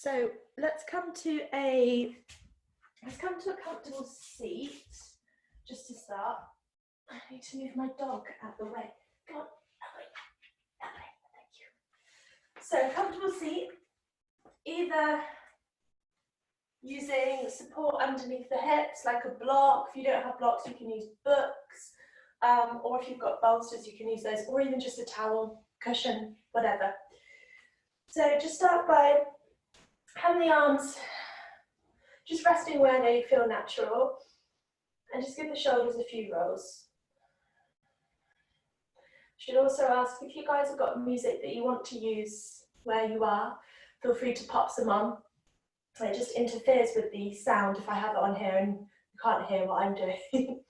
So let's come to a comfortable seat just to start. I need to move my dog out of the way. Go on, Ellie, thank you. So comfortable seat, either using support underneath the hips like a block. If you don't have blocks, you can use books, or if you've got bolsters, you can use those, or even just a towel, cushion, whatever. So just start by having the arms just resting where they feel natural, and just give the shoulders a few rolls. Should also ask if you guys have got music that you want to use where you are, feel free to pop some on. It just interferes with the sound if I have it on here and you can't hear what I'm doing.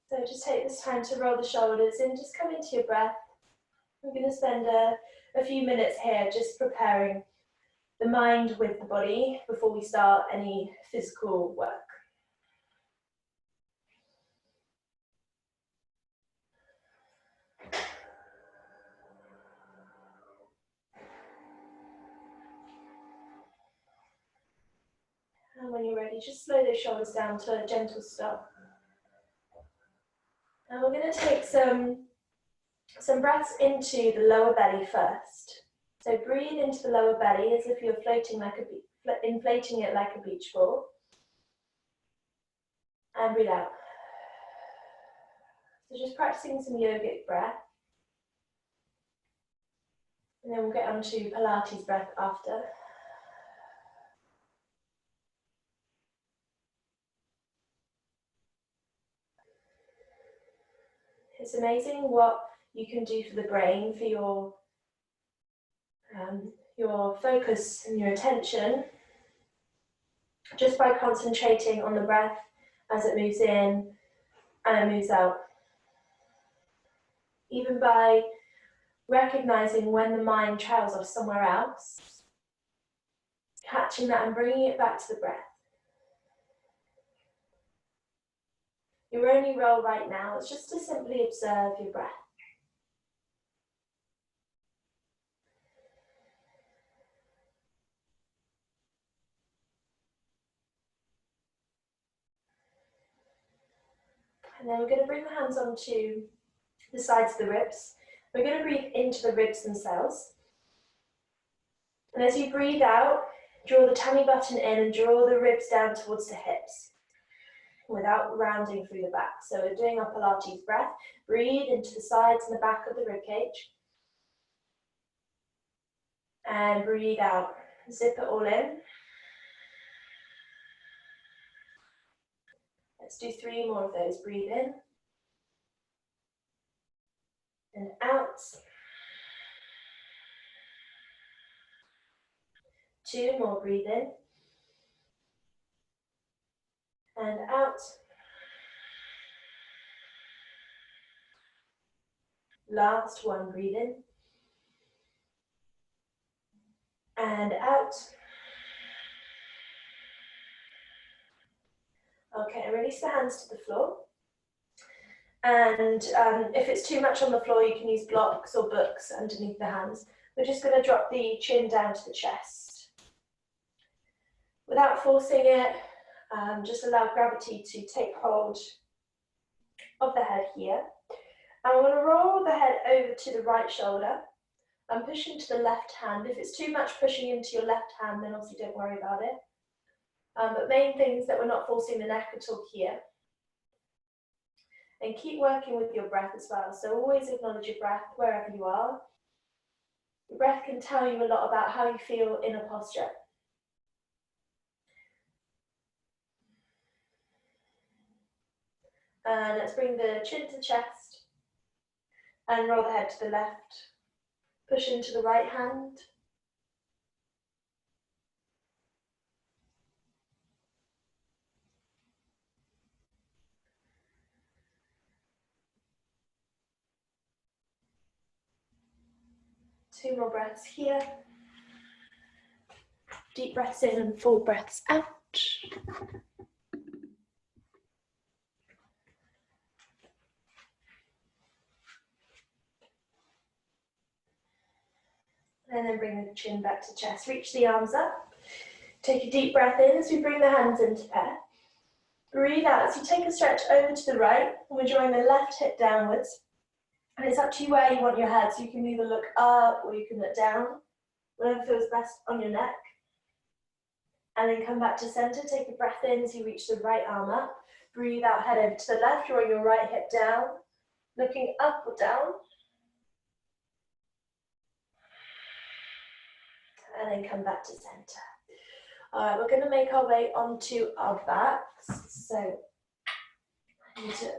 So just take this time to roll the shoulders and just come into your breath. We're going to spend a few minutes here just preparing the mind with the body before we start any physical work. And when you're ready, just slow those shoulders down to a gentle stop. And we're going to take some breaths into the lower belly first. So breathe into the lower belly as if you're floating like inflating it like a beach ball. And breathe out. So just practicing some yogic breath. And then we'll get on to Pilates breath after. It's amazing what you can do for the brain, for your focus and your attention, just by concentrating on the breath as it moves in and it moves out. Even by recognizing when the mind travels off somewhere else, catching that and bringing it back to the breath. Your only role right now is just to simply observe your breath. And then we're going to bring the hands onto the sides of the ribs. We're going to breathe into the ribs themselves. And as you breathe out, draw the tummy button in and draw the ribs down towards the hips without rounding through the back. So we're doing our Pilates breath. Breathe into the sides and the back of the rib cage. And breathe out. Zip it all in. Let's do 3 more of those. Breathe in. And out. 2 more, breathe in. And out. Last one, breathe in. And out. Okay, release the hands to the floor. And if it's too much on the floor, you can use blocks or books underneath the hands. We're just going to drop the chin down to the chest. Without forcing it, just allow gravity to take hold of the head here. And we're going to roll the head over to the right shoulder and push into the left hand. If it's too much pushing into your left hand, then obviously don't worry about it. But main thing is that we're not forcing the neck at all here. And keep working with your breath as well. So always acknowledge your breath wherever you are. Your breath can tell you a lot about how you feel in a posture. And let's bring the chin to the chest and roll the head to the left. Push into the right hand. Two more breaths here. Deep breaths in and full breaths out. And then bring the chin back to chest. Reach the arms up. Take a deep breath in as we bring the hands into prayer. Breathe out as you take a stretch over to the right, and we're drawing the left hip downwards. And it's up to you where you want your head, so you can either look up or you can look down, whatever feels best on your neck. And then come back to center, take a breath in as you reach the right arm up. Breathe out, head over to the left, drawing your right hip down, looking up or down. And then come back to center. All right, we're going to make our way onto our backs. So I need to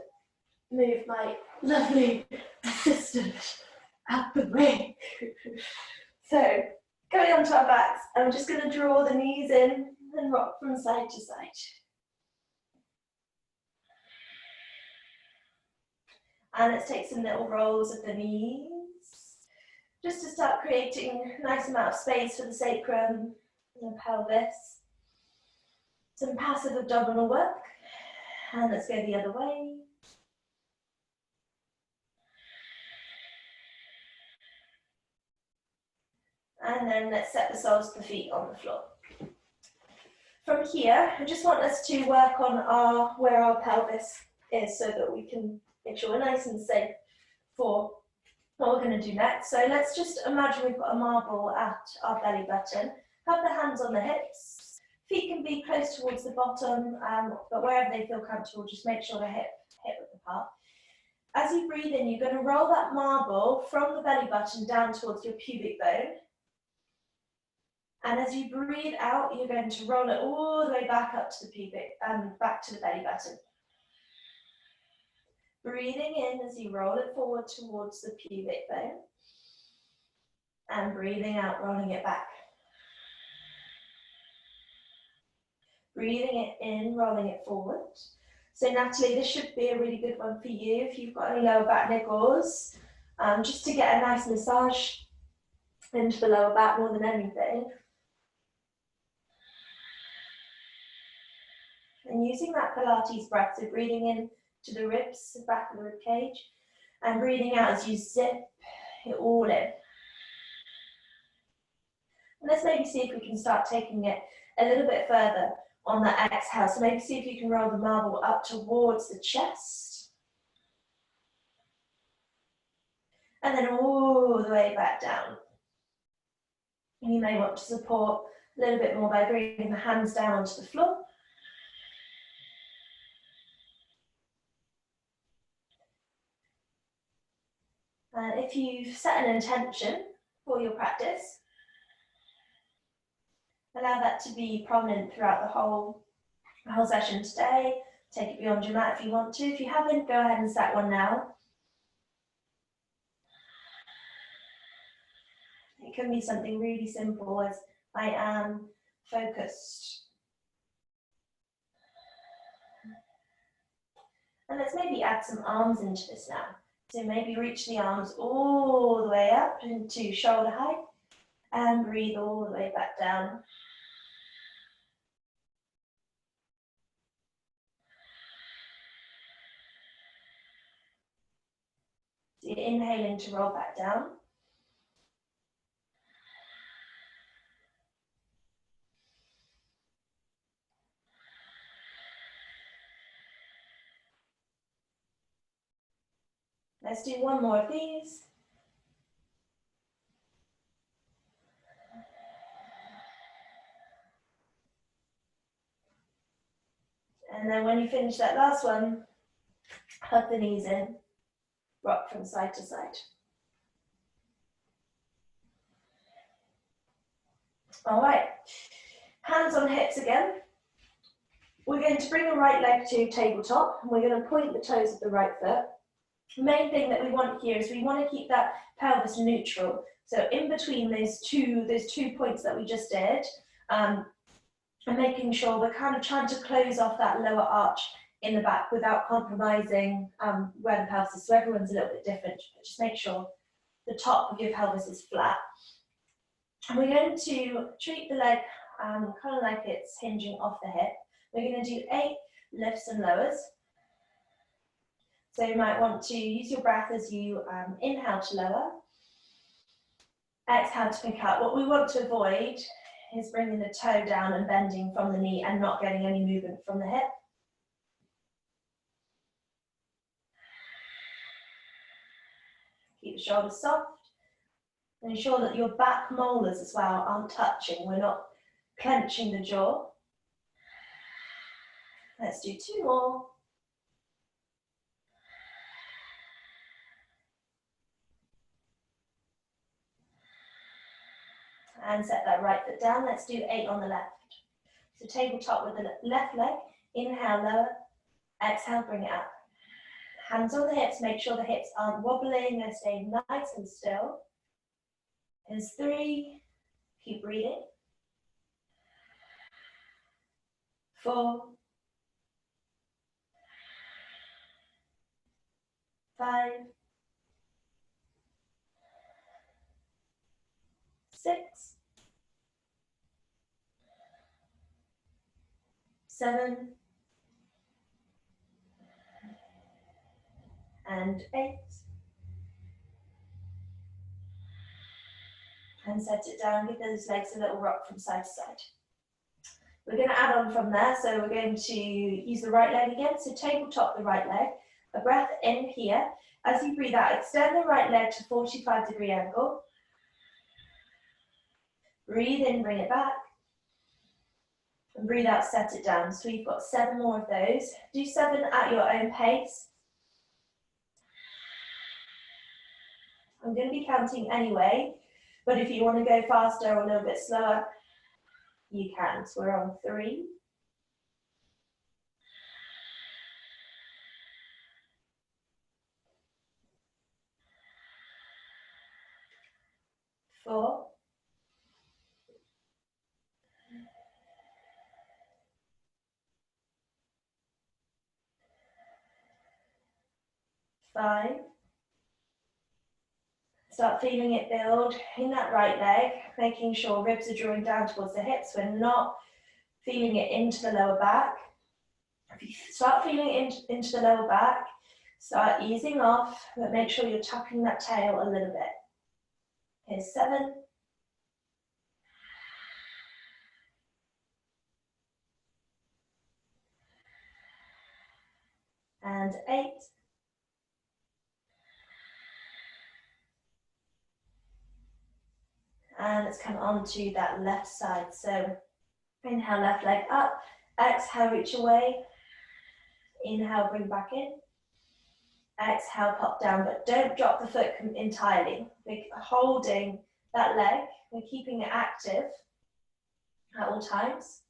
move my lovely assistant out the way. So going onto our backs, I'm just going to draw the knees in and rock from side to side. And let's take some little rolls of the knees, just to start creating a nice amount of space for the sacrum and the pelvis. Some passive abdominal work. And let's go the other way. And then let's set the soles of the feet on the floor. From here, I just want us to work on where our pelvis is so that we can make sure we're nice and safe for what we're going to do next. So let's just imagine we've got a marble at our belly button. Have the hands on the hips. Feet can be close towards the bottom, but wherever they feel comfortable, just make sure they're hip width apart. As you breathe in, you're going to roll that marble from the belly button down towards your pubic bone. And as you breathe out, you're going to roll it all the way back up to the pubic, back to the belly button. Breathing in as you roll it forward towards the pubic bone. And breathing out, rolling it back. Breathing it in, rolling it forward. So Natalie, this should be a really good one for you if you've got any lower back niggles, just to get a nice massage into the lower back more than anything. And using that Pilates breath, so breathing in to the ribs, the back of the rib cage, and breathing out as you zip it all in. And let's maybe see if we can start taking it a little bit further on that exhale. So maybe see if you can roll the marble up towards the chest. And then all the way back down. And you may want to support a little bit more by bringing the hands down onto the floor. And if you've set an intention for your practice, allow that to be prominent throughout the whole session today. Take it beyond your mat if you want to. If you haven't, go ahead and set one now. It can be something really simple as I am focused. And let's maybe add some arms into this now. So maybe reach the arms all the way up into shoulder height and breathe all the way back down. So you're inhaling to roll back down. Let's do one more of these. And then when you finish that last one, hug the knees in, rock from side to side. All right, hands on hips again. We're going to bring the right leg to tabletop, and we're going to point the toes of the right foot. The main thing that we want here is we want to keep that pelvis neutral. So in between those two points that we just did, and making sure we're kind of trying to close off that lower arch in the back without compromising where the pelvis is. So everyone's a little bit different, but just make sure the top of your pelvis is flat. And we're going to treat the leg kind of like it's hinging off the hip. We're going to do 8 lifts and lowers. So you might want to use your breath as you inhale to lower. Exhale to pick up. What we want to avoid is bringing the toe down and bending from the knee and not getting any movement from the hip. Keep the shoulders soft. And ensure that your back molars as well aren't touching. We're not clenching the jaw. Let's do 2 more. And set that right foot down. Let's do 8 on the left. So tabletop with the left leg. Inhale, lower. Exhale, bring it up. Hands on the hips. Make sure the hips aren't wobbling. They're staying nice and still. Here's 3. Keep breathing. 4. 5. 6. 7. And 8. And set it down, give those legs a little rock from side to side. We're going to add on from there, so we're going to use the right leg again. So tabletop the right leg, a breath in here. As you breathe out, extend the right leg to 45-degree angle. Breathe in, bring it back. And breathe out, set it down. So we've got 7 more of those. Do 7 at your own pace. I'm going to be counting anyway, but if you want to go faster or a little bit slower, you can. So we're on 3. 4. 5. Start feeling it build in that right leg, making sure ribs are drawing down towards the hips. We're not feeling it into the lower back. If you start feeling it into the lower back, start easing off, but make sure you're tucking that tail a little bit. Here's 7. And 8. And let's come on to that left side. So inhale, left leg up. Exhale, reach away. Inhale, bring back in. Exhale, pop down, but don't drop the foot entirely. We're holding that leg. We're keeping it active at all times.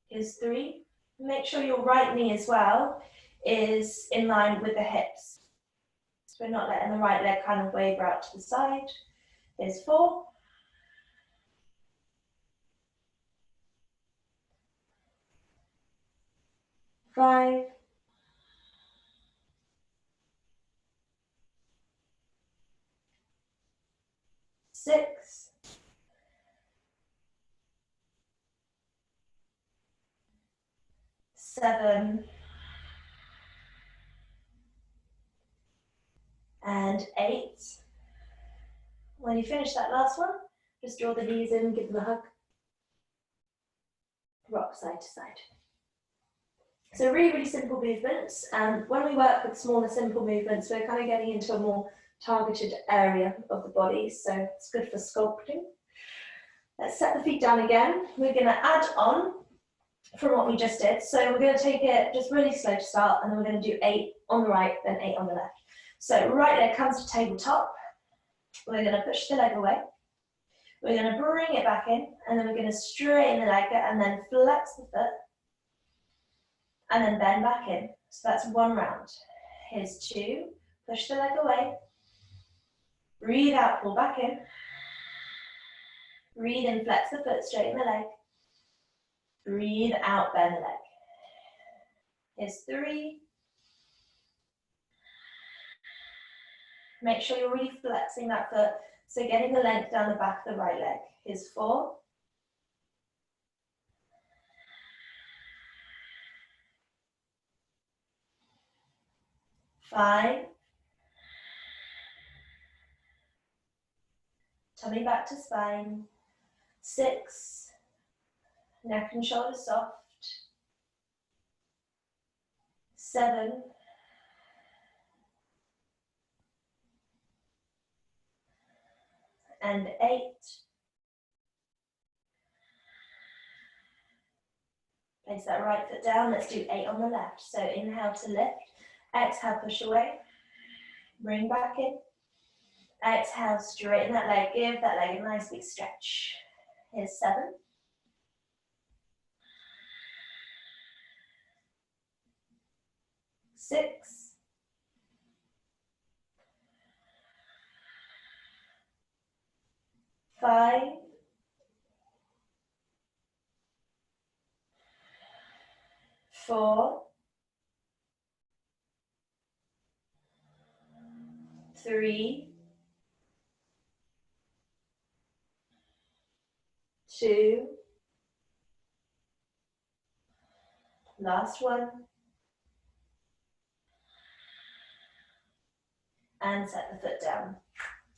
Here's 3. Make sure your right knee as well is in line with the hips. So we're not letting the right leg kind of waver out to the side. Here's 4. 5. 6. 7. And 8. When you finish that last one, just draw the knees in, give them a hug. Rock side to side. So really, really simple movements. And when we work with smaller, simple movements, we're kind of getting into a more targeted area of the body. So it's good for sculpting. Let's set the feet down again. We're going to add on from what we just did. So we're going to take it just really slow to start, and then we're going to do 8 on the right, then 8 on the left. So right leg comes to tabletop. We're going to push the leg away. We're going to bring it back in, and then we're going to straighten the leg and then flex the foot, and then bend back in. So that's 1 round. Here's 2. Push the leg away. Breathe out, pull back in. Breathe in, flex the foot, straighten the leg. Breathe out, bend the leg. Here's 3. Make sure you're really flexing that foot, so getting the length down the back of the right leg. Here's 4. 5. tummy back to spine. 6, neck and shoulders soft. 7, and 8. Place that right foot down. Let's do 8 on the left. So inhale to lift. Exhale, push away. Bring back in. Exhale, straighten that leg. Give that leg a nice big stretch. Here's 7. 6. 5. 4. 3. 2. Last one. And set the foot down.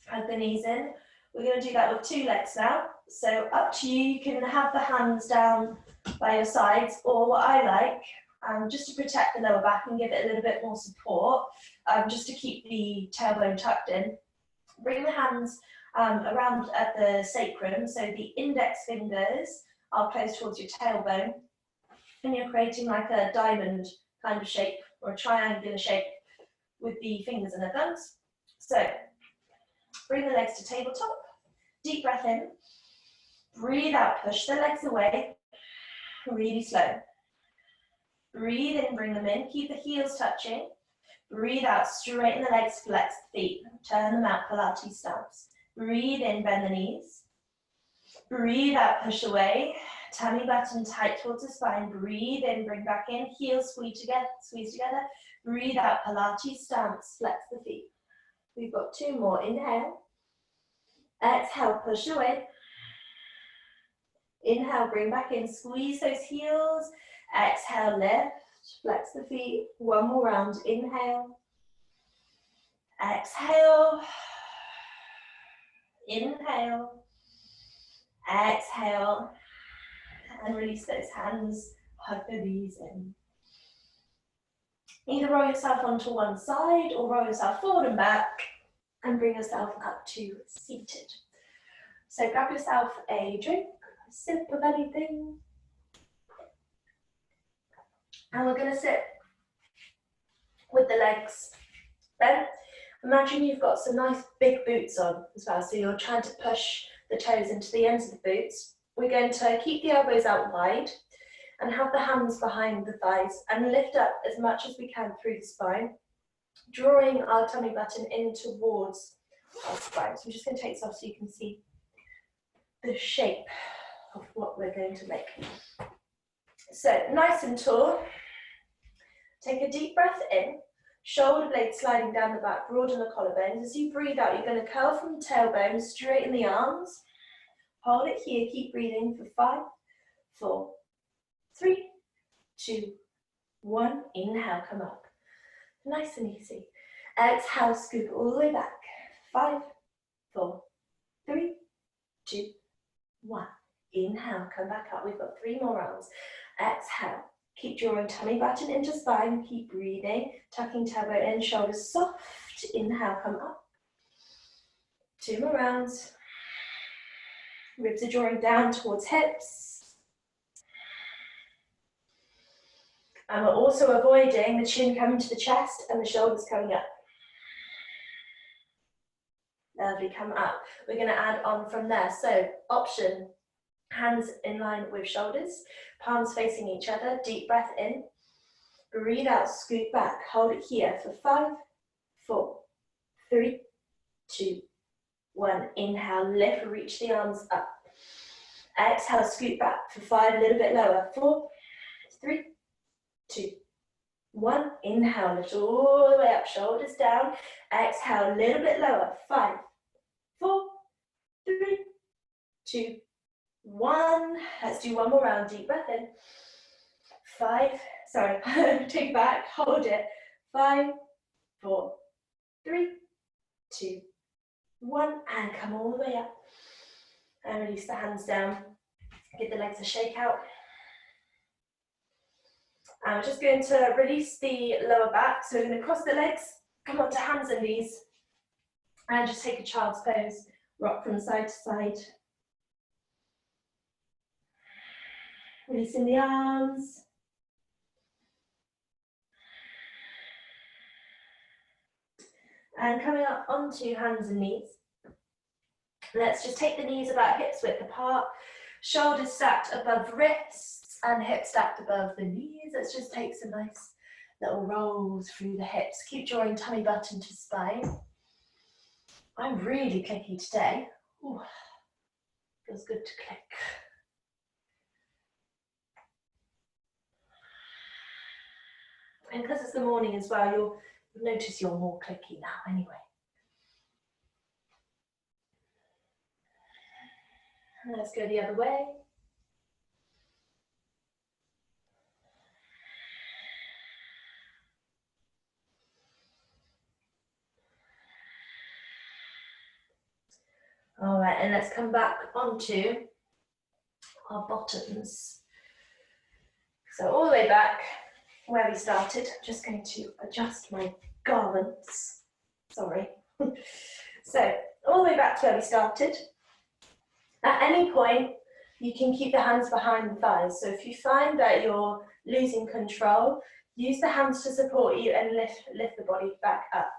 Hug the knees in. We're going to do that with 2 legs now. So up to you. You can have the hands down by your sides, or what I like, just to protect the lower back and give it a little bit more support, just to keep the tailbone tucked in. Bring the hands around at the sacrum, so the index fingers are close towards your tailbone, and you're creating like a diamond kind of shape or a triangular shape with the fingers and the thumbs. So bring the legs to tabletop, deep breath in, breathe out, push the legs away, really slow. Breathe in, bring them in, keep the heels touching. Breathe out, straighten the legs, flex the feet, turn them out, Pilates stance. Breathe in, bend the knees. Breathe out, push away, tummy button tight towards the spine. Breathe in, bring back in, heels squeeze together. Breathe out, Pilates stance, flex the feet. We've got 2 more, inhale. Exhale, push away. Inhale, bring back in, squeeze those heels. Exhale, lift, flex the feet. 1 more round, inhale. Exhale. Inhale. Exhale. And release those hands, hug the knees in. Either roll yourself onto one side or roll yourself forward and back and bring yourself up to seated. So grab yourself a drink, a sip of anything. And we're going to sit with the legs bent. Imagine you've got some nice big boots on as well, so you're trying to push the toes into the ends of the boots. We're going to keep the elbows out wide and have the hands behind the thighs and lift up as much as we can through the spine, drawing our tummy button in towards our spine. So I'm just going to take this off so you can see the shape of what we're going to make. So nice and tall. Take a deep breath in, shoulder blades sliding down the back, broaden the collarbones. As you breathe out, you're going to curl from the tailbone, straighten the arms. Hold it here, keep breathing for 5, 4, 3, 2, 1. Inhale, come up. Nice and easy. Exhale, scoop all the way back. 5, 4, 3, 2, 1. Inhale, come back up. We've got 3 more rounds. Exhale. Keep drawing tummy button into spine. Keep breathing. Tucking tailbone in, shoulders soft. Inhale, come up. 2 more rounds. Ribs are drawing down towards hips. And we're also avoiding the chin coming to the chest and the shoulders coming up. Lovely, come up. We're going to add on from there. So option, hands in line with shoulders, palms facing each other, deep breath in. Breathe out, scoot back, hold it here for 5, 4, 3, 2, 1. Inhale, lift, reach the arms up. Exhale, scoot back for 5, a little bit lower. 4, 3, 2, 1. Inhale, lift all the way up, shoulders down. Exhale, a little bit lower. 5, 4, 3, 2, 1. Let's do 1 more round. Deep breath in. 5, sorry, take back, hold it. 5, 4, 3, 2, 1, and come all the way up. And release the hands down. Give the legs a shake out. And we're just going to release the lower back. So we're going to cross the legs, come onto hands and knees, and just take a child's pose. Rock from side to side. Releasing the arms. And coming up onto hands and knees. Let's just take the knees about hips width apart, shoulders stacked above wrists and hips stacked above the knees. Let's just take some nice little rolls through the hips. Keep drawing tummy button to spine. I'm really clicky today. Ooh, feels good to click. And because it's the morning as well, you'll notice you're more clicky now anyway. And let's go the other way. All right, and let's come back onto our bottoms. So all the way back where we started, I'm just going to adjust my garments. Sorry. So all the way back to where we started. At any point, you can keep the hands behind the thighs. So if you find that you're losing control, use the hands to support you and lift the body back up.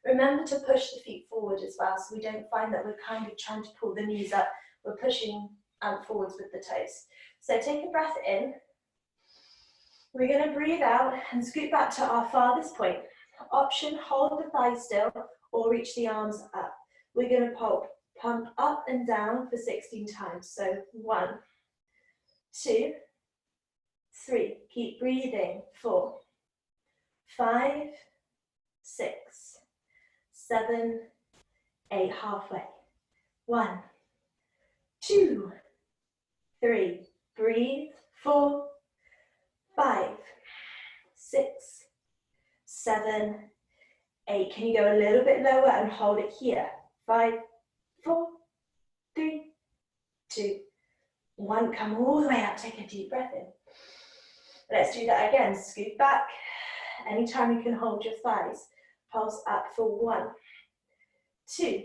Remember to push the feet forward as well, so we don't find that we're kind of trying to pull the knees up. We're pushing forwards with the toes. So take a breath in. We're going to breathe out and scoot back to our farthest point. Option, hold the thighs still or reach the arms up. We're going to pump up and down for 16 times. So 1, 2, 3. Keep breathing. 4, 5, 6, 7, 8. Halfway. 1, 2, 3. Breathe. 4, 5, 6, 7, 8. Can you go a little bit lower and hold it here? 5, 4, 3, 2, 1. Come all the way up. Take a deep breath in. Let's do that again. Scoot back. Anytime you can hold your thighs. Pulse up for 1, 2,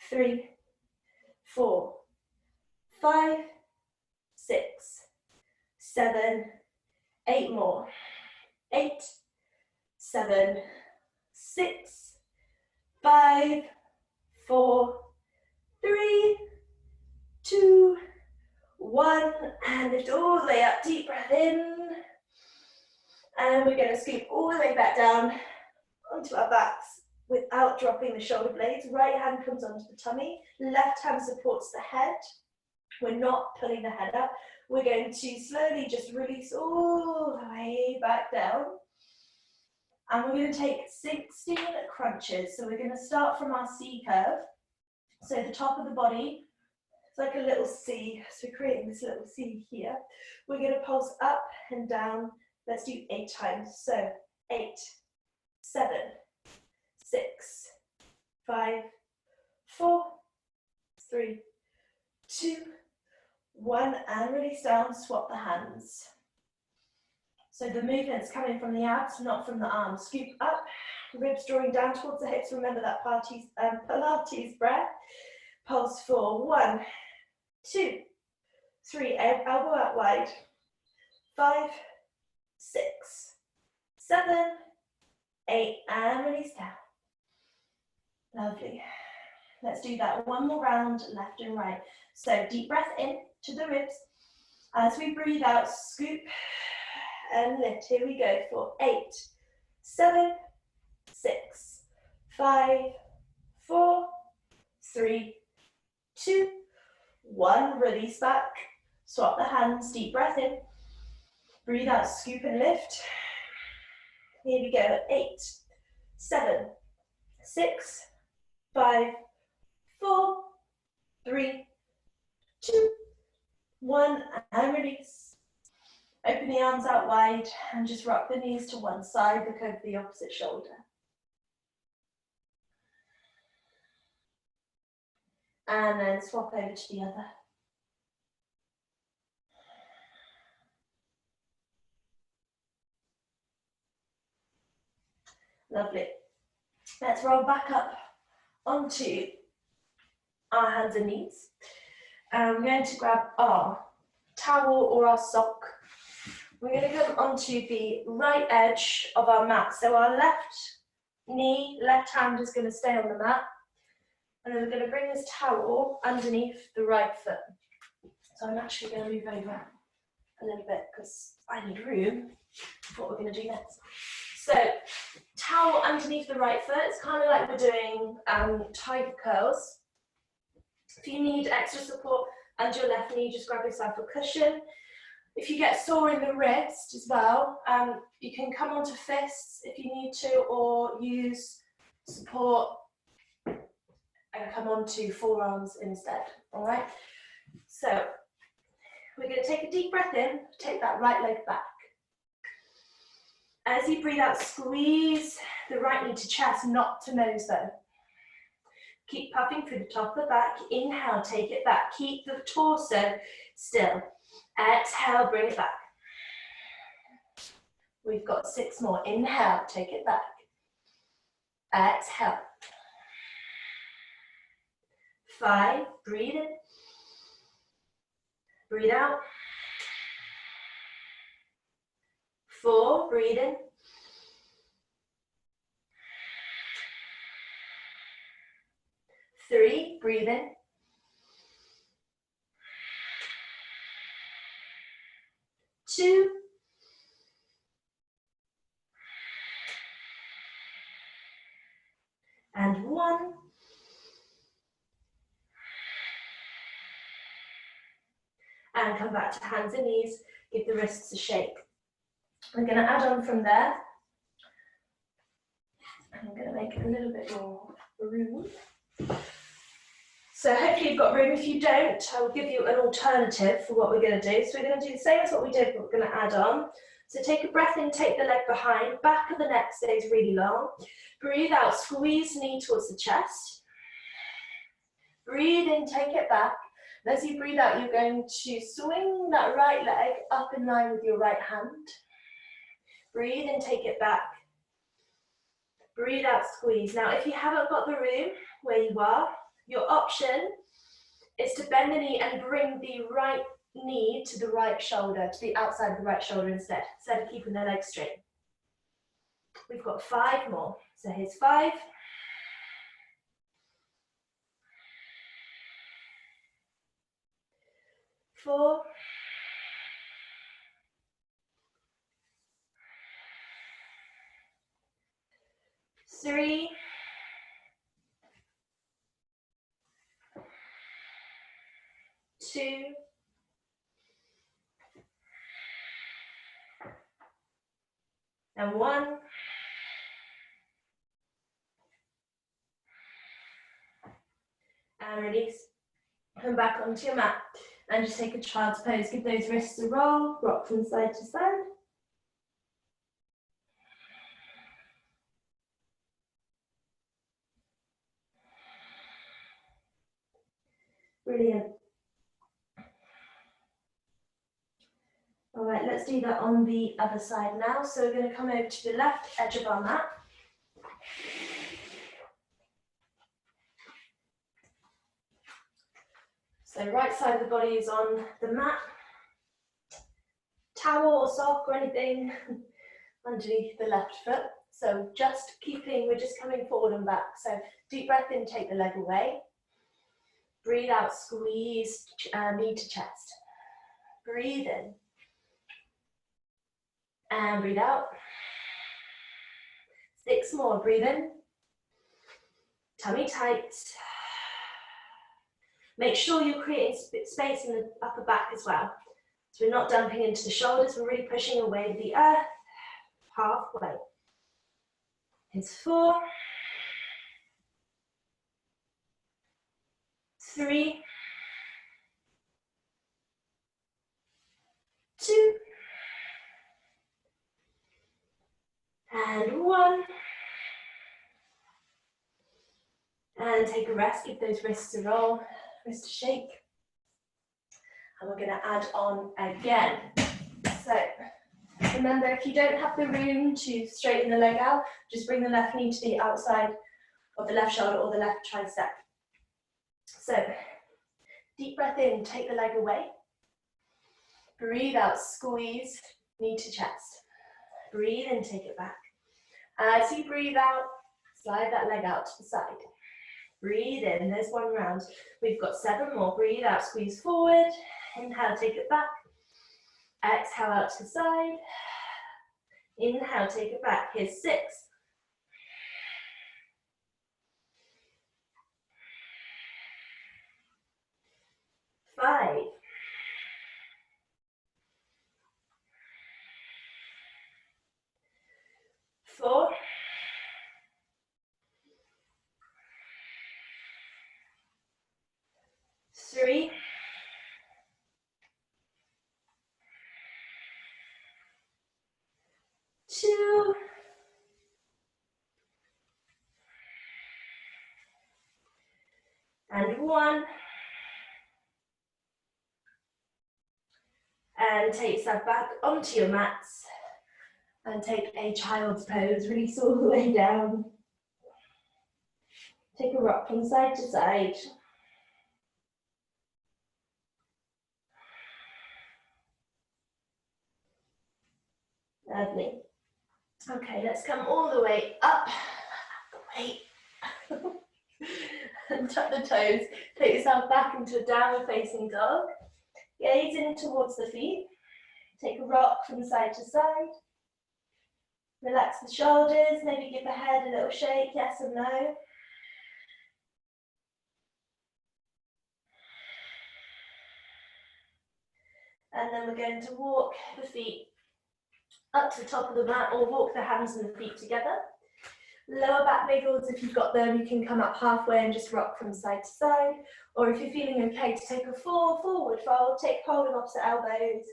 3, 4, 5, 6, 7, 8 more. 8, 7, 6, 5, 4, 3, 2, 1. And lift all the way up. Deep breath in. And we're going to scoop all the way back down onto our backs without dropping the shoulder blades. Right hand comes onto the tummy. Left hand supports the head. We're not pulling the head up. We're going to slowly just release all the way back down. And we're going to take 16 crunches. So we're going to start from our C curve. So the top of the body, it's like a little C. So we're creating this little C here. We're going to pulse up and down. Let's do 8 times. So 8, 7, 6, 5, 4, 3, 2, 1, and release down, swap the hands. So the movement's coming from the abs, not from the arms. Scoop up, ribs drawing down towards the hips. Remember that Pilates breath. Pulse for 1, 2, 3, elbow out wide. 5, 6, 7, 8, and release down. Lovely. Let's do that one more round, left and right. So deep breath in to the ribs. As we breathe out, scoop and lift. Here we go for 8, 7, 6, 5, 4, 3, 2, 1. Release back. Swap the hands. Deep breath in. Breathe out, scoop and lift. Here we go. 8, 7, 6, 5, 4, 3, 2, 1, and release. Open the arms out wide and just rock the knees to one side, look over the opposite shoulder. and then swap over to the other. Lovely. Let's roll back up onto our hands and knees. And we're going to grab our towel or our sock. We're going to come onto the right edge of our mat. So our left knee, left hand is going to stay on the mat. And then we're going to bring this towel underneath the right foot. So I'm actually going to move over a little bit because I need room for what we're going to do next. So towel underneath the right foot. It's kind of like we're doing tiger curls. If you need extra support under your left knee, just grab yourself a cushion. If you get sore in the wrist as well, you can come onto fists if you need to, or use support and come onto forearms instead, all right? So we're going to take a deep breath in, take that right leg back. As you breathe out, squeeze the right knee to chest, not to nose though. Keep puffing through the top of the back. Inhale, take it back. Keep the torso still. Exhale, bring it back. We've got 6 more. Inhale, take it back. Exhale. 5, breathe in. Breathe out. 4, breathe in. 3, breathe in. 2, and 1. And come back to hands and knees, give the wrists a shake. We're going to add on from there. I'm going to make it a little bit more room. So hopefully you've got room. If you don't, I will give you an alternative for what we're going to do. So we're going to do the same as what we did, but we're going to add on. So take a breath in, take the leg behind, back of the neck stays really long. Breathe out, squeeze knee towards the chest. Breathe in, take it back. And as you breathe out, you're going to swing that right leg up in line with your right hand. Breathe in, take it back. Breathe out, squeeze. Now, if you haven't got the room where you are, your option is to bend the knee and bring the right knee to the right shoulder, to the outside of the right shoulder instead of keeping the leg straight. We've got 5 more. So here's 5. 4. 3. 2. And 1. And release. Come back onto your mat and just take a child's pose. Give those wrists a roll, rock from side to side. Brilliant. All right, let's do that on the other side now. So we're going to come over to the left edge of our mat. So right side of the body is on the mat. Towel or sock or anything underneath the left foot. So we're just coming forward and back. So deep breath in, take the leg away. Breathe out, squeeze knee to chest. Breathe in. And breathe out. 6 more, breathe in. Tummy tight. Make sure you're creating space in the upper back as well. So we're not dumping into the shoulders, we're really pushing away the earth halfway. It's 4, 3, 2, and 1. And And take a rest, give those wrists a roll, wrist a shake. And we're gonna add on again. So remember, if you don't have the room to straighten the leg out, just bring the left knee to the outside of the left shoulder or the left tricep. So deep breath in, take the leg away. Breathe out, squeeze, knee to chest. Breathe in, take it back. As you breathe out, slide that leg out to the side. Breathe in, there's one round. We've got 7 more. Breathe out, squeeze forward. Inhale, take it back. Exhale out to the side. Inhale, take it back. Here's 6. 5. 4. 3. 2. And 1. And take yourself back onto your mats. And take a child's pose. Release all the way down. Take a rock from side to side. Lovely. Okay, let's come all the way up. Wait. And tuck the toes. Take yourself back into a downward facing dog. Gaze in towards the feet. Take a rock from side to side. Relax the shoulders. Maybe give the head a little shake, yes or no. And then we're going to walk the feet up to the top of the mat, or walk the hands and the feet together. Lower back wiggles, if you've got them, you can come up halfway and just rock from side to side. Or if you're feeling okay to take a full forward fold, take hold of opposite elbows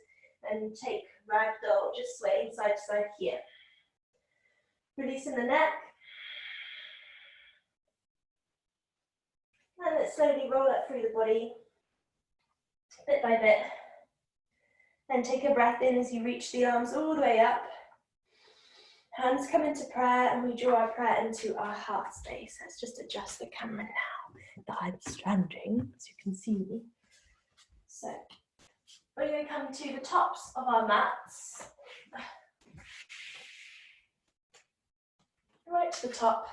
and take ragdoll, just swaying side to side here. Releasing the neck. And let's slowly roll up through the body, bit by bit. And take a breath in as you reach the arms all the way up. Hands come into prayer, and we draw our prayer into our heart space. Let's just adjust the camera now that I'm standing, so you can see me. So we're going to come to the tops of our mats. Right to the top.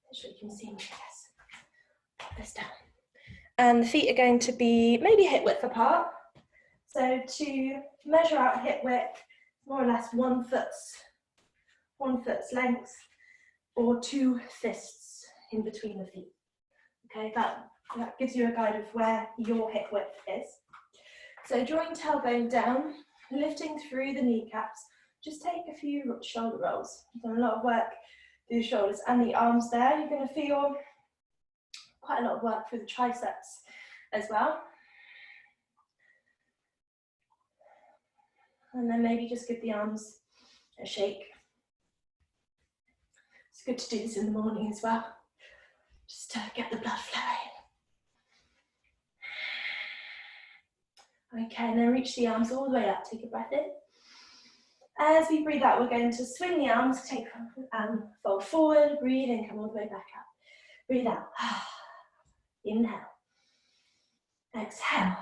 Make sure you can see me, yes. Pop this down. And the feet are going to be maybe hip width apart. So to measure out hip width, more or less 1 foot's length, or 2 fists in between the feet. Okay, that gives you a guide of where your hip width is. So drawing tailbone down, lifting through the kneecaps, just take a few shoulder rolls. You've done a lot of work through the shoulders and the arms there. You're going to feel quite a lot of work through the triceps as well. And then maybe just give the arms a shake. It's good to do this in the morning as well, just to get the blood flowing. Okay, and then reach the arms all the way up. Take a breath in. As we breathe out, we're going to swing the arms, take fold forward, breathe in, come all the way back up. Breathe out. Inhale. Exhale.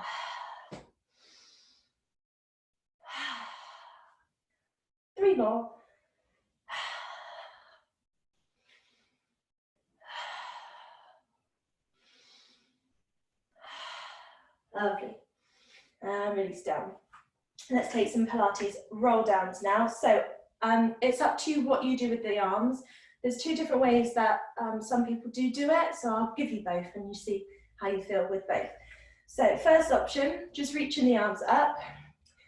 Three more. Lovely. And release down. Let's take some Pilates roll downs now. So it's up to you what you do with the arms. There's 2 different ways that some people do it, so I'll give you both and you see how you feel with both. So first option, just reaching the arms up,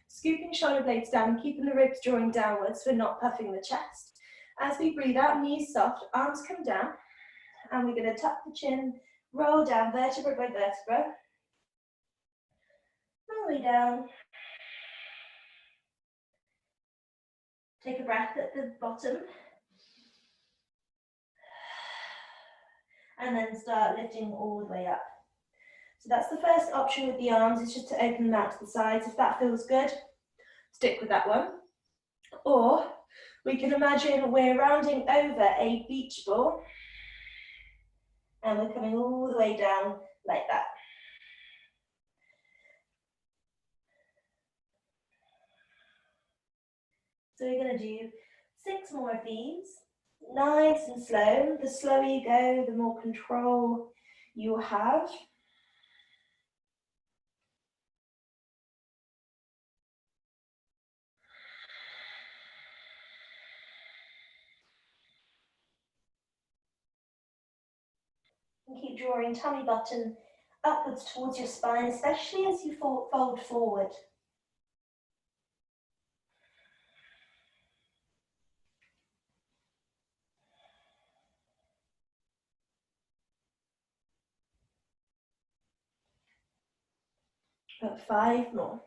scooping shoulder blades down and keeping the ribs drawing downwards for not puffing the chest. As we breathe out, knees soft, arms come down, and we're going to tuck the chin, roll down vertebra by vertebra, all the way down. Take a breath at the bottom. and then start lifting all the way up. So that's the first option with the arms, is just to open them out to the sides. If that feels good, stick with that one. Or we can imagine we're rounding over a beach ball and we're coming all the way down like that. So we're going to do 6 more of these, nice and slow. The slower you go, the more control you have. And keep drawing tummy button upwards towards your spine, especially as you fold forward. About 5 more.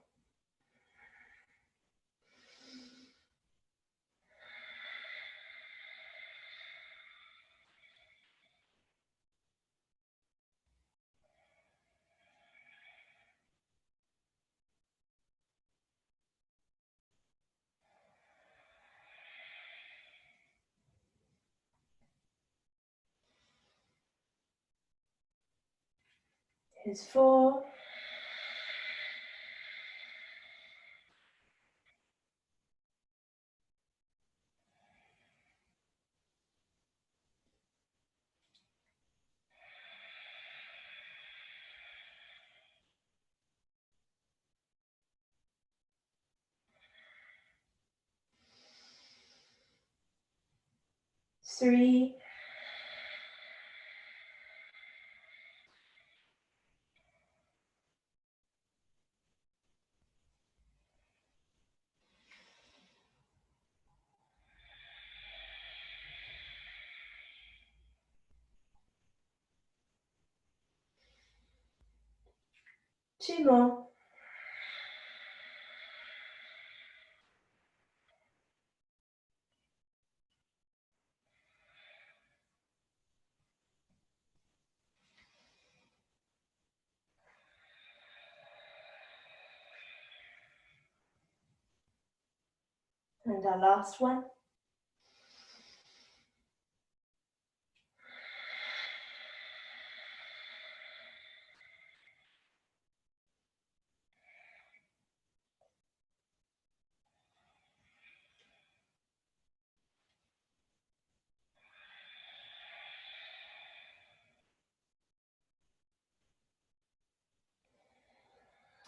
Here's 4. 3. 2 more. And our last one.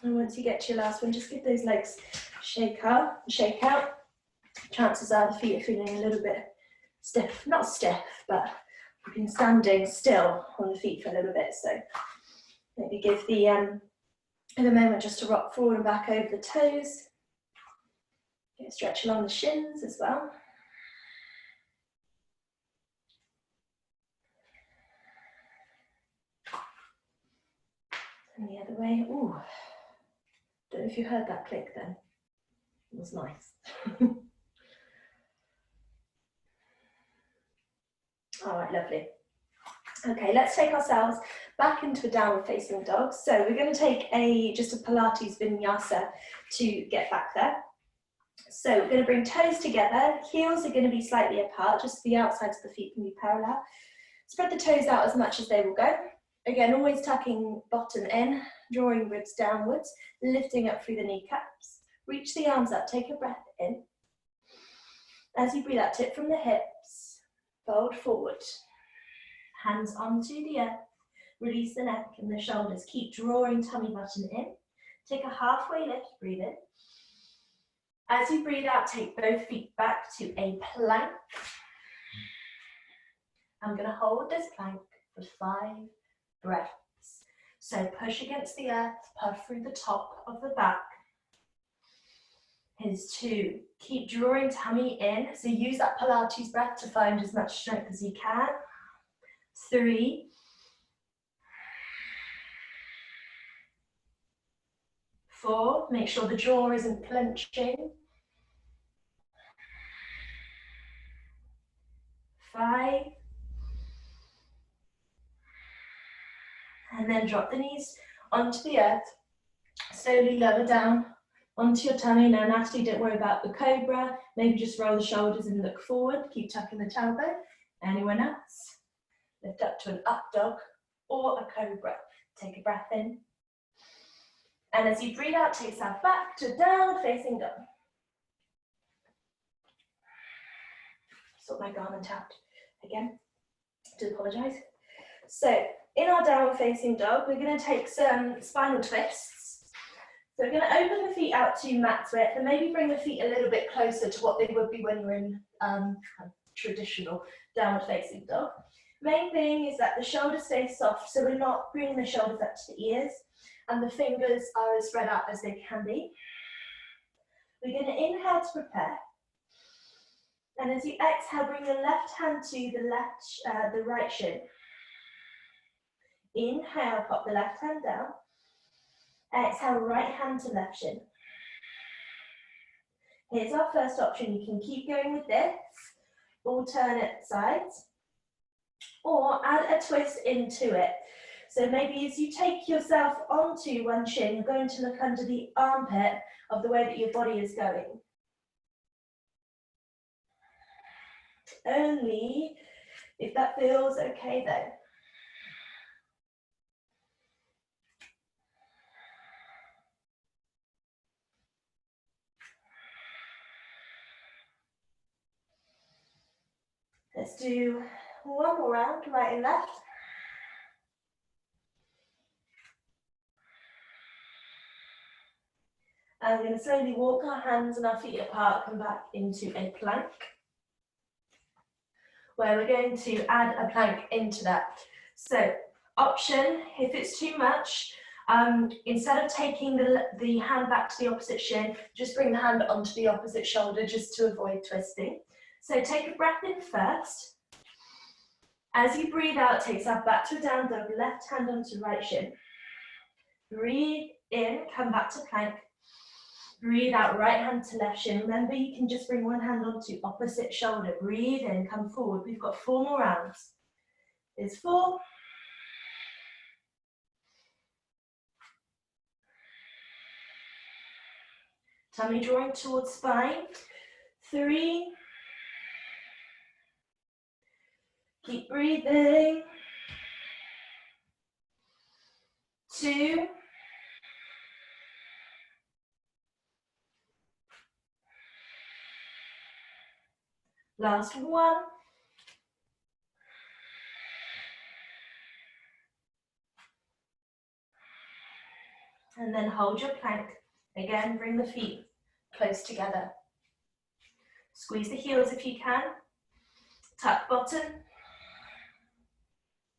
And once you get to your last one, just give those legs shake out. Chances are the feet are feeling a little bit stiff. Not stiff, but we've been standing still on the feet for a little bit. So maybe give the a moment just to rock forward and back over the toes. Get a stretch along the shins as well. And the other way. Ooh. Don't know if you heard that click then. It was nice. All right, lovely. Okay, let's take ourselves back into a downward facing dog. So we're going to take just a Pilates vinyasa to get back there. So we're going to bring toes together. Heels are going to be slightly apart, just the outsides of the feet can be parallel. Spread the toes out as much as they will go. Again, always tucking bottom in, drawing ribs downwards, lifting up through the kneecaps. Reach the arms up, take a breath in. As you breathe out, tip from the hips, fold forward. Hands onto the earth, release the neck and the shoulders. Keep drawing tummy button in. Take a halfway lift, breathe in. As you breathe out, take both feet back to a plank. I'm going to hold this plank for 5 breaths. So push against the earth, puff through the top of the back. Here's 2. Keep drawing tummy in. So use that Pilates breath to find as much strength as you can. 3. 4. Make sure the jaw isn't clenching. 5. And then drop the knees onto the earth. Slowly lower down onto your tummy. Now, Natalie, don't worry about the cobra. Maybe just roll the shoulders and look forward. Keep tucking the tailbone. Anyone else? Lift up to an up dog or a cobra. Take a breath in. And as you breathe out, take yourself back to downward facing dog. Sort my garment out again. Do apologise. So, in our downward facing dog, we're going to take some spinal twists. So we're going to open the feet out to mat's width and maybe bring the feet a little bit closer to what they would be when you're in traditional downward facing dog. Main thing is that the shoulders stay soft, so we're not bringing the shoulders up to the ears, and the fingers are as spread out as they can be. We're going to inhale to prepare. And as you exhale, bring your left hand to the right shin. Inhale, pop the left hand down. Exhale, right hand to left shin. Here's our first option. You can keep going with this, alternate sides, or add a twist into it. So maybe as you take yourself onto one shin, you're going to look under the armpit of the way that your body is going. Only if that feels okay though. Let's do one more round, right and left. And we're going to slowly walk our hands and our feet apart, come back into a plank, where we're going to add a plank into that. So, option, if it's too much, instead of taking the hand back to the opposite shin, just bring the hand onto the opposite shoulder just to avoid twisting. So take a breath in first. As you breathe out, take yourself back to a down dog, left hand onto right shin. Breathe in, come back to plank. Breathe out, right hand to left shin. Remember, you can just bring one hand onto opposite shoulder. Breathe in, come forward. We've got 4 more rounds. It's 4. Tummy drawing towards spine. 3. Keep breathing. 2. Last 1. And then hold your plank. Again, bring the feet close together. Squeeze the heels if you can. Tuck bottom.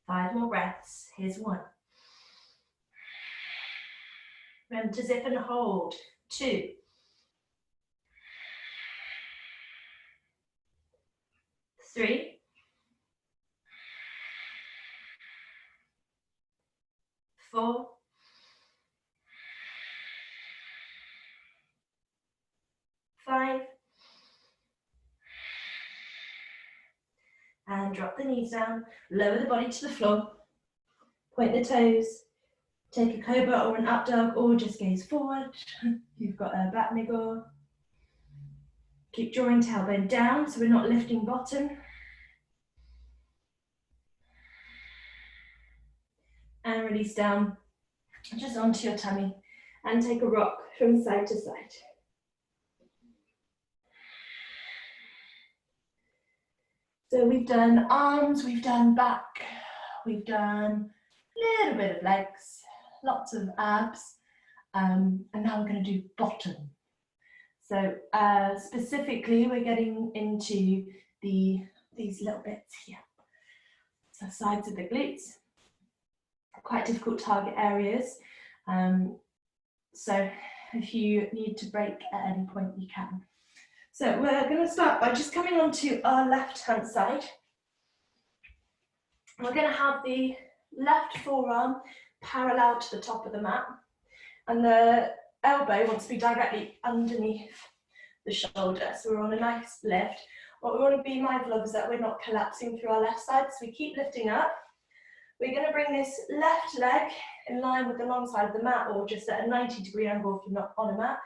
5 more breaths. Here's 1. Remember to zip and hold. 2. 3. 4. 5. And drop the knees down, lower the body to the floor, point the toes, take a cobra or an up dog, or just gaze forward. You've got a back niggle. Keep drawing tailbone down, so we're not lifting bottom. And release down, just onto your tummy, and take a rock from side to side. So we've done arms, we've done back, we've done a little bit of legs, lots of abs, and now we're going to do bottom. So specifically, we're getting into these little bits here. So sides of the glutes, quite difficult target areas. So if you need to break at any point, you can. So we're going to start by just coming onto our left-hand side. We're going to have the left forearm parallel to the top of the mat, and the elbow wants to be directly underneath the shoulder. So we're on a nice lift. What we want to be mindful of is that we're not collapsing through our left side, so we keep lifting up, We're going to bring this left leg in line with the long side of the mat, or just at a 90-degree angle if you're not on a mat.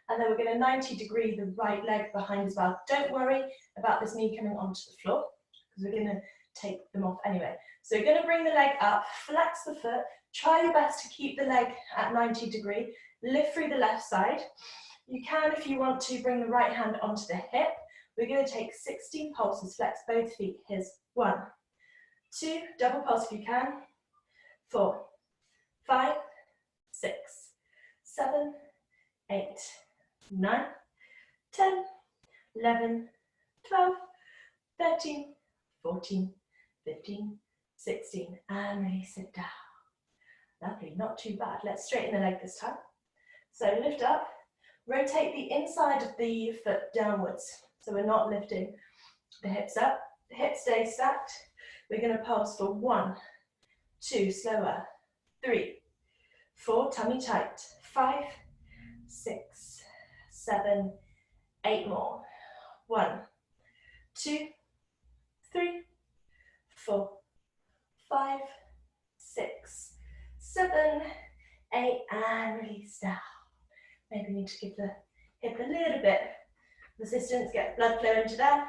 And then we're going to 90-degree the right leg behind as well. Don't worry about this knee coming onto the floor, because we're going to take them off anyway. So you're going to bring the leg up, flex the foot, try your best to keep the leg at 90-degree, lift through the left side. You can, if you want to, bring the right hand onto the hip. We're going to take 16 pulses, flex both feet. Here's 1, 2, double pulse if you can, 4, 5, 6, 7, 8, 9, 10, 11, 12, 13, 14, 15, 16, and release it down. Lovely, not too bad. Let's straighten the leg this time. So lift up, rotate the inside of the foot downwards. So we're not lifting the hips up. The hips stay stacked. We're going to pulse for 1, 2, slower, 3, 4, tummy tight, 5, 6, 7, 8 more. 1, 2, 3, 4, 5, 6, 7, 8, and release down. Maybe we need to give the hip a little bit of resistance, get blood flow into there.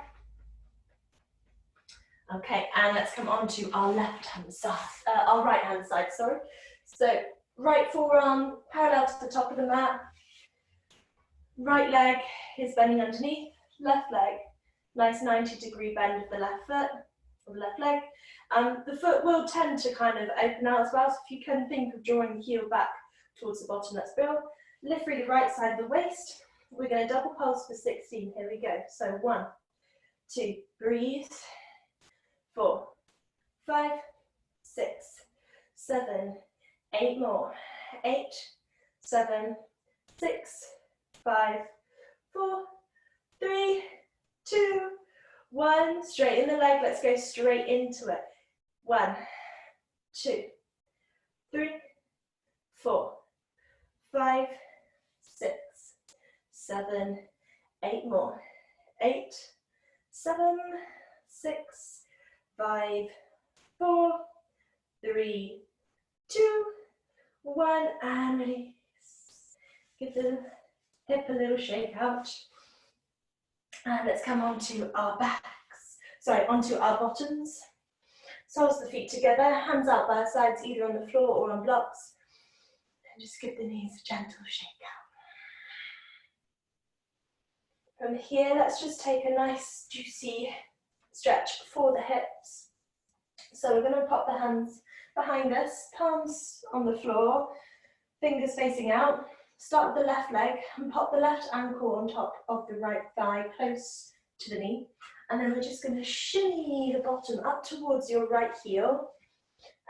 Okay, and let's come on to our left hand side, our right hand side, sorry. So right forearm parallel to the top of the mat, right leg is bending underneath, left leg, nice 90-degree bend of the left foot, or the left leg. The foot will tend to kind of open out as well, so if you can think of drawing the heel back towards the bottom, let's build. Lift through the right side of the waist. We're going to double pulse for 16, here we go. So 1, 2, breathe, 4, 5, 6, 7, 8 more, 8, 7, 6, 5, 4, 3, 2, 1, straighten the leg, let's go straight into it. 1, 2, 3, 4, 5, 6, 7, 8 more, 8, 7, 6, 5, 4, 3, 2, 1, and release. Give the hip a little shake out. And let's come onto our backs, onto our bottoms. Soles of the feet together, hands out by our sides, either on the floor or on blocks. And just give the knees a gentle shake out. From here, let's just take a nice juicy stretch for the hips. So we're going to pop the hands behind us, palms on the floor, fingers facing out. Start with the left leg and pop the left ankle on top of the right thigh close to the knee. And then we're just going to shimmy the bottom up towards your right heel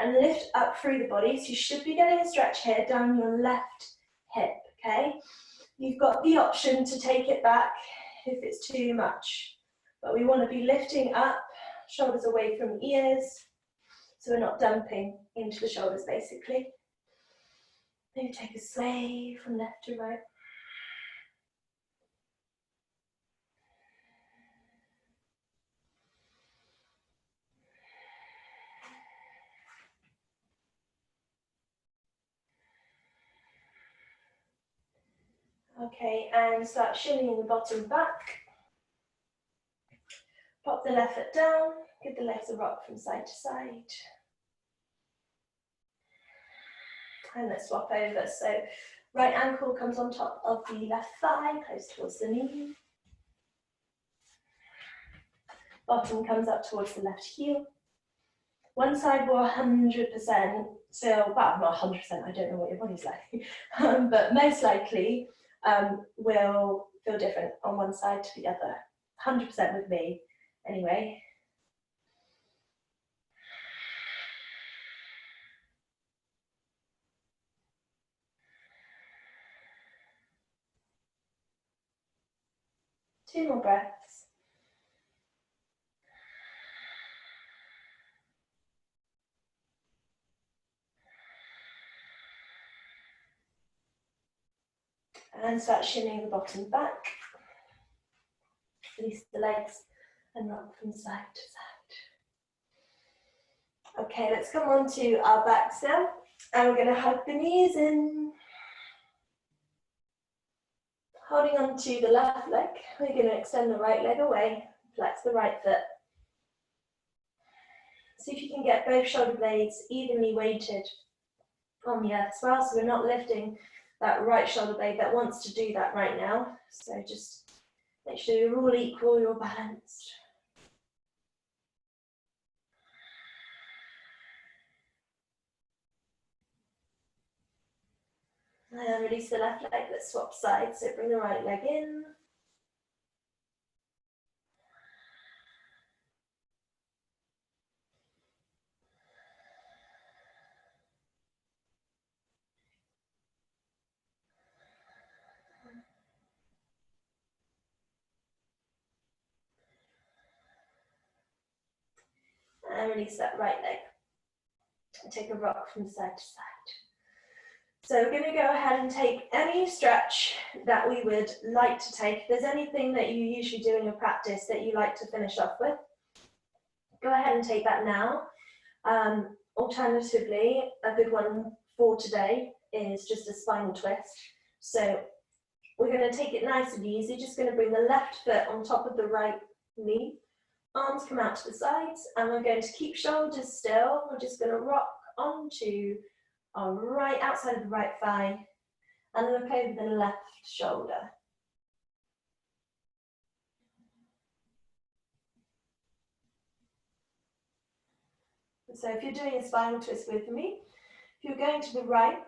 and lift up through the body. So you should be getting a stretch here down your left hip, okay? You've got the option to take it back if it's too much. But we want to be lifting up, shoulders away from ears, so we're not dumping into the shoulders basically. Maybe take a sway from left to right. Okay, and start shimmying the bottom back. Pop the left foot down, give the legs a rock from side to side. And let's swap over. So right ankle comes on top of the left thigh, close towards the knee. Bottom comes up towards the left heel. One side will 100%, so, well, not 100%, I don't know what your body's like, but most likely will feel different on one side to the other. 100% with me, anyway. Two more breaths. And start shimmying the bottom back. Release the legs and rock from side to Okay, let's come on to our backs now. And we're going to hug the knees in. Holding on to the left leg, we're going to extend the right leg away, flex the right foot. See if you can get both shoulder blades evenly weighted on the earth as well, so we're not lifting that right shoulder blade that wants to do that right now. So just make sure you're all equal, you're balanced. And release the left leg, let's swap sides, so bring the right leg in. And release that right leg. And take a rock from side to side. So we're going to go ahead and take any stretch that we would like to take. If there's anything that you usually do in your practice that you like to finish off with, go ahead and take that now. Alternatively, a good one for today is just a spinal twist. So we're going to take it nice and easy, just going to bring the left foot on top of the right knee. Arms come out to the sides, and we're going to keep shoulders still. We're just going to rock onto our right outside of the right thigh and look over the left shoulder. So if you're doing a spinal twist with me, if you're going to the right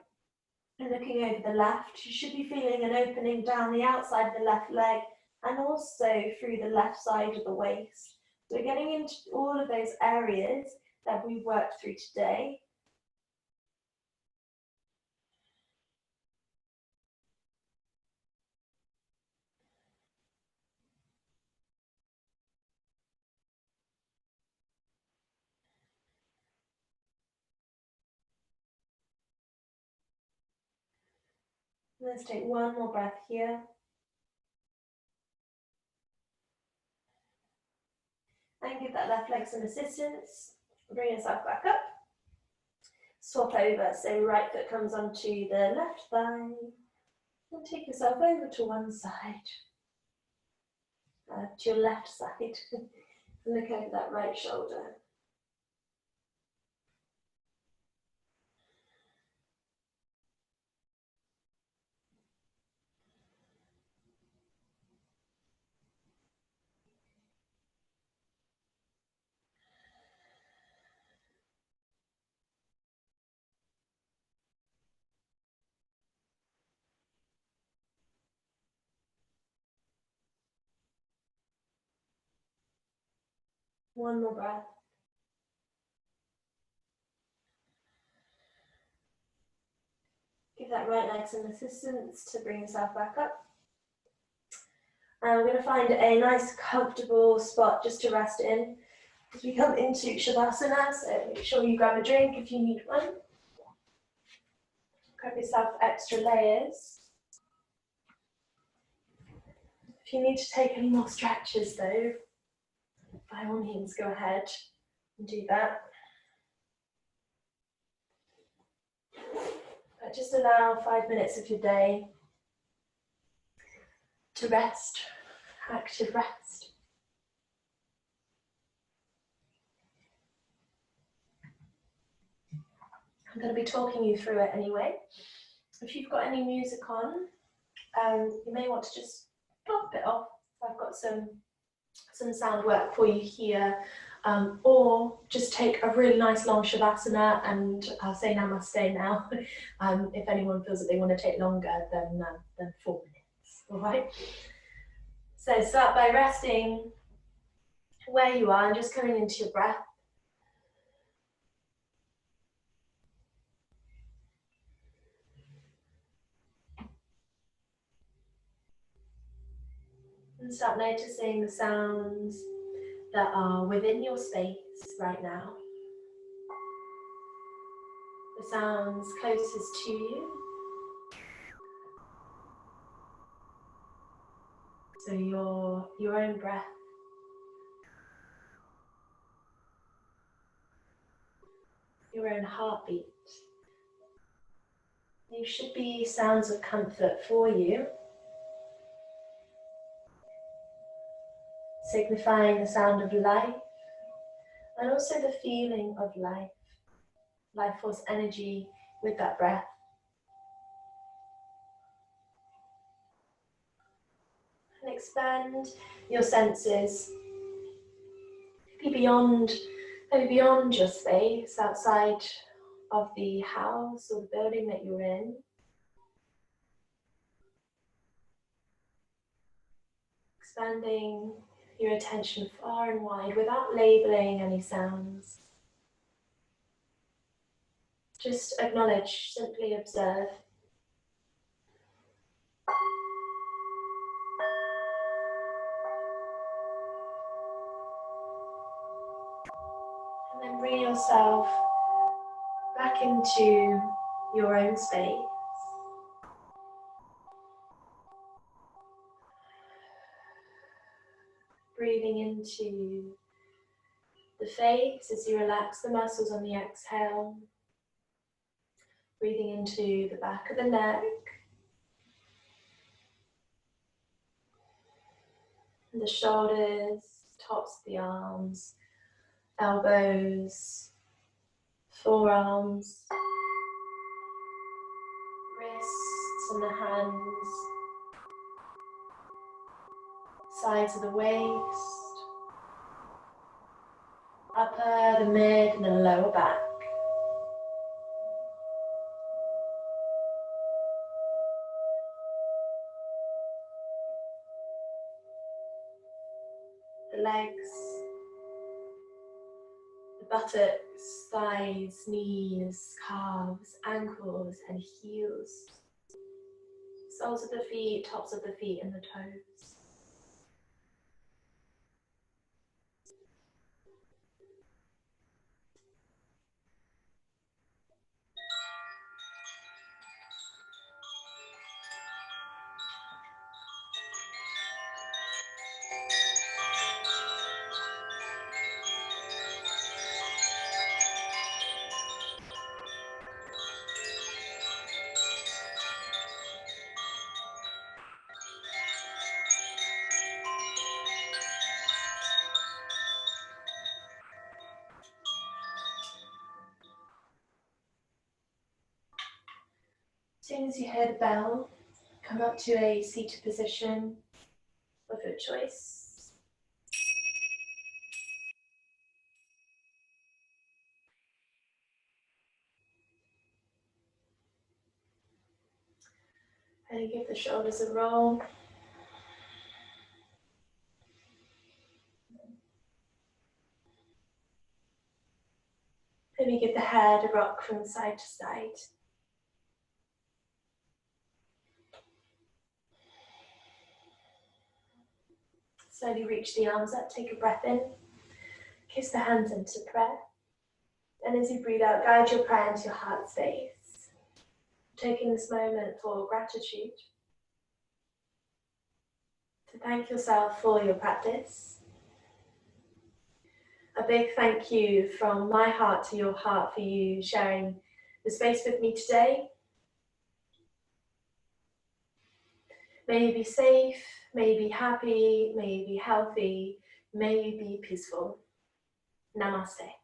and looking over the left, you should be feeling an opening down the outside of the left leg and also through the left side of the waist. So we're getting into all of those areas that we've worked through today. Let's take one more breath here. And give that left leg some assistance. Bring yourself back up. Swap over, so right foot comes onto the left thigh. And take yourself over to one side. To your left side. Look over that right shoulder. One more breath. Give that right leg some assistance to bring yourself back up. And we're going to find a nice comfortable spot just to rest in as we come into Shavasana, so make sure you grab a drink if you need one. Grab yourself extra layers. If you need to take any more stretches though, by all means go ahead and do that. But just allow 5 minutes of your day to rest, active rest. I'm going to be talking you through it anyway. If you've got any music on, you may want to just pop it off. I've got some sound work for you here, or just take a really nice long Shavasana, and I'll say namaste now. If anyone feels that they want to take longer than 4 minutes, all right? So start by resting where you are and just coming into your breath. And start noticing the sounds that are within your space right now. The sounds closest to you. So your own breath. your own heartbeat. These should be sounds of comfort for you, signifying the sound of life and also the feeling of life, life force energy with that breath. And expand your senses, maybe beyond your space, outside of the house or the building that you're in. Expanding your attention far and wide without labeling any sounds. Just acknowledge, simply observe. And then bring yourself back into your own space. Breathing into the face as you relax the muscles on the exhale. Breathing into the back of the neck. And the shoulders, tops of the arms, elbows, forearms, wrists and the hands, sides of the waist, upper, the mid and the lower back. The legs, the buttocks, thighs, knees, calves, ankles and heels. Soles of the feet, tops of the feet and the toes. As soon as you hear the bell, come up to a seated position of your choice. And give the shoulders a roll. Maybe give the head a rock from side to side. Slowly reach the arms up, take a breath in. Kiss the hands into prayer. And as you breathe out, guide your prayer into your heart space. Taking this moment for gratitude. To thank yourself for your practice. A big thank you from my heart to your heart for you sharing the space with me today. May you be safe, may you be happy, may you be healthy, may you be peaceful. Namaste.